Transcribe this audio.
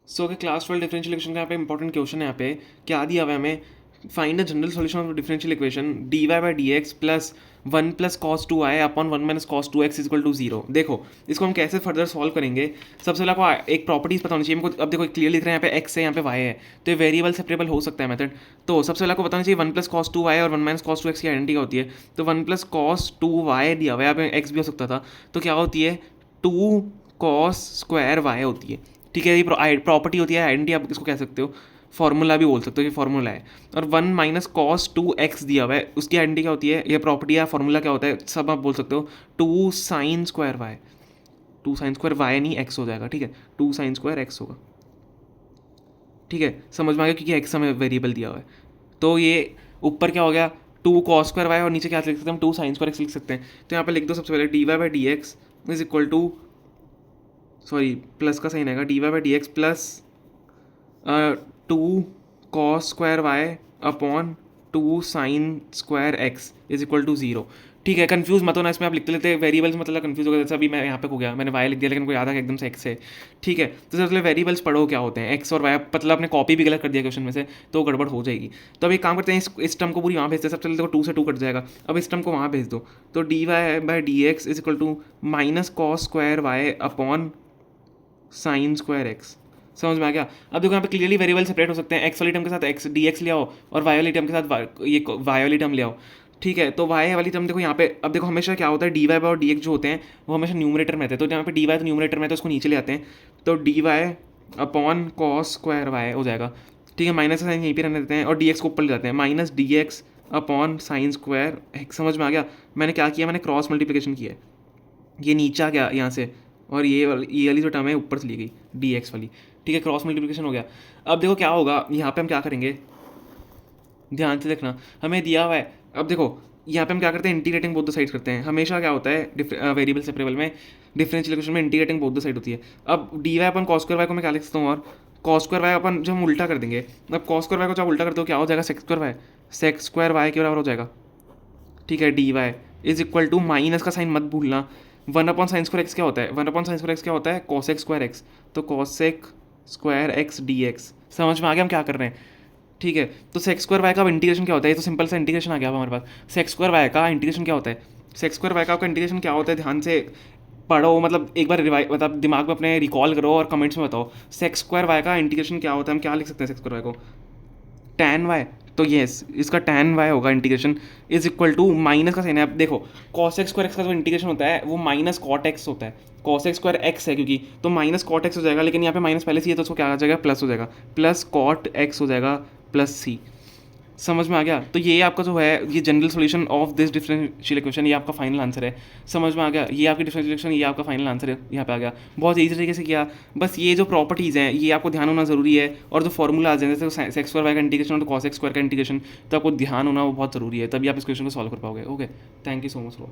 सो कि class 12 differential equation का यहाँ पे इंपॉर्टेंट क्वेश्चन है। यहाँ पे क्या दिया हुआ है हमें, find the general solution of differential equation D Y by D X plus one plus cos two I upon one minus cos two X equal to zero. देखो इसको हम कैसे फर्दर सॉल्व करेंगे। सबसे पहले आपको एक प्रॉपर्टीज पता होनी चाहिए हमको। अब देखो क्लियर लिख रहे हैं यहाँ पे एक्स है, यहाँ पे वाई है, तो ये वेरिएबल सेपरेबल हो सकता है मेथड। तो सबसे पहले आपको बताना चाहिए one plus cos two Y और one minus cos two X की आइडेंटिटी क्या होती है। तो one plus cos two Y दिया हुआ है, यहाँ पे एक्स भी हो सकता था, तो क्या होती है टू कॉस स्क्वायर वाई होती है। ठीक है, ये प्रॉपर्टी होती है, आइडेंटिटी आप इसको कह सकते हो, फॉर्मूला भी बोल सकते हो कि फॉर्मूला है। और one minus cos two x दिया हुआ है, उसकी आइडेंटिटी क्या होती है, ये प्रॉपर्टी या फॉर्मूला क्या होता है, सब आप बोल सकते हो two sine square Y. Two sine square Y नहीं एक्स हो जाएगा, ठीक है, टू साइन स्क्वायर एक्स होगा। ठीक है, समझ में आ गया, क्योंकि एक्स हमें वेरिएबल दिया हुआ है। तो ये ऊपर क्या हो गया टू कॉस स्क्वायर वाई, और नीचे क्या लिख सकते हैं हम, टू साइन स्क्वायर एक्स लिख सकते हैं। तो यहाँ पे लिख दो सबसे पहले D Y by D X is equal to, sorry plus का साइन आएगा, D Y by D X plus two cos square Y upon two sine square X is equal to zero. ठीक है, कंफ्यूज मत होना, इसमें आप लिखते लेते वेरिएबल्स मतलब कंफ्यूज हो गया। जैसे अभी मैं यहाँ पे हो गया, मैंने वाई लिख दिया लेकिन कोई याद आ गया एकदम से एक्स है। ठीक है, तो सबसे वेरिएबल्स पढ़ो क्या होते हैं, एक्स और वाई, मतलब आपने कॉपी भी गलत कर दिया क्वेश्चन में से तो गड़बड़ हो जाएगी। तो अब एक काम करते हैं, इस टर्म को पूरी वहाँ भेजते हैं। सबसे पहले देखो टू से टू कट जाएगा, अब इस टर्म को वहाँ भेज दो। तो D Y by D X is equal to minus cos square Y upon sine square X. समझ में आ गया। अब देखो यहाँ पे क्लियरली वेरिएबल सेपरेट हो सकते हैं, एक्स वाली टर्म के साथ एक्स डी एक्स ले आओ और वाई वाली टर्म के साथ ये वाई वाली टर्म ले आओ। ठीक है, तो वाई वाली टर्म देखो यहाँ पे, अब देखो हमेशा क्या होता है डी वाई और डी एक्स जो होते हैं वो हमेशा न्यूमरेटर में रहते हैं। तो यहाँ पे डी वाई तो न्यूमरेटर में है तो उसको नीचे ले आते हैं, तो D Y upon cos square Y हो जाएगा। ठीक है, माइनस का साइन यहीं पे रहने देते हैं और डी एक्स को ऊपर ले जाते हैं, minus D x upon sine square X. समझ में आ गया। मैंने क्या किया, मैंने क्रॉस मल्टीप्लिकेशन किया है, ये नीचे आ गया यहाँ से, और ये वाली जो टर्म है ऊपर से ली गई डी एक्स वाली। ठीक है, क्रॉस मल्टीप्लिकेशन हो गया। अब देखो क्या होगा, यहाँ पे हम क्या करेंगे, ध्यान से देखना, हमें दिया हुआ है। अब देखो यहाँ पे हम क्या करते हैं, इंटीग्रेटिंग बोथ द साइड्स करते हैं। हमेशा क्या होता है वेरिएबल सेपरेबल में, डिफरेंशियल इक्वेशन में इंटीग्रेटिंग बोथ द साइड होती है। अब डी वाई अपन कॉस स्क्वायर वाई को मैं क्या लिख सकता हूँ, और कॉस स्क्वायर वाई अपन जब हम उल्टा कर देंगे, अब कॉस स्क्वायर वाई को जब उल्टा करते हो क्या हो जाएगा, sec square Y, sec square Y के बराबर हो जाएगा। ठीक है, D Y is equal to, minus का साइन मत भूलना, one upon sine square X क्या होता है, one upon sine square X क्या होता है, कॉसेक स्क्वायर एक्स, तो cosec square X D X. समझ में आ गया हम क्या कर रहे हैं। ठीक है, तो सेक्स स्क्वायर वाई का इंटीग्रेशन क्या होता है, ये तो सिंपल सा इंटीग्रेशन आ गया हमारे पास। सेक्स स्क्वायर वाई का इंटीग्रेशन क्या होता है, सेक्स स्क्वायर वाई का इंटीग्रेशन क्या होता है, ध्यान से पढ़ो, मतलब एक बार रिवाइज, मतलब दिमाग में अपने रिकॉल करो और कमेंट्स में बताओ सेक्स स्क्वायर वाई का इंटीग्रेशन क्या होता है। हम क्या लिख सकते हैं सेक्स स्क्वायर वाई को, टैन वाई, तो येस इसका टैन वाई होगा integration is equal to, minus का साइन है। अब देखो कॉस एक्स स्क्वायर एक्स का जो इंटीग्रेशन होता है वो माइनस कॉट एक्स होता है, कॉस एक्स स्क्वायर एक्स है क्योंकि, तो माइनस कॉट एक्स हो जाएगा, लेकिन यहाँ पे माइनस पहले से ही है तो उसको क्या आ जाएगा, प्लस हो जाएगा, प्लस कॉट एक्स हो जाएगा प्लस सी। समझ में आ गया। तो ये आपका जो है ये general solution of this differential equation, ये आपका फाइनल आंसर है। समझ में आ गया, ये आपकी डिफरेंशियल इक्वेशन, ये आपका फाइनल आंसर है, यहाँ पे आ गया। बहुत ईजी तरीके से किया। बस ये जो प्रॉपर्टीज़ हैं ये आपको ध्यान होना जरूरी है, और जो फॉर्मूलाज हैं जैसे सेक्स स्क्वायर वाई का इंटीग्रेशन और कॉस एक्स स्क्वायर का इंटीग्रेशन, तो आपको ध्यान होना वो बहुत ज़रूरी है, तभी आप इस क्वेश्चन को सॉल्व कर पाओगे। Okay, thank you so much.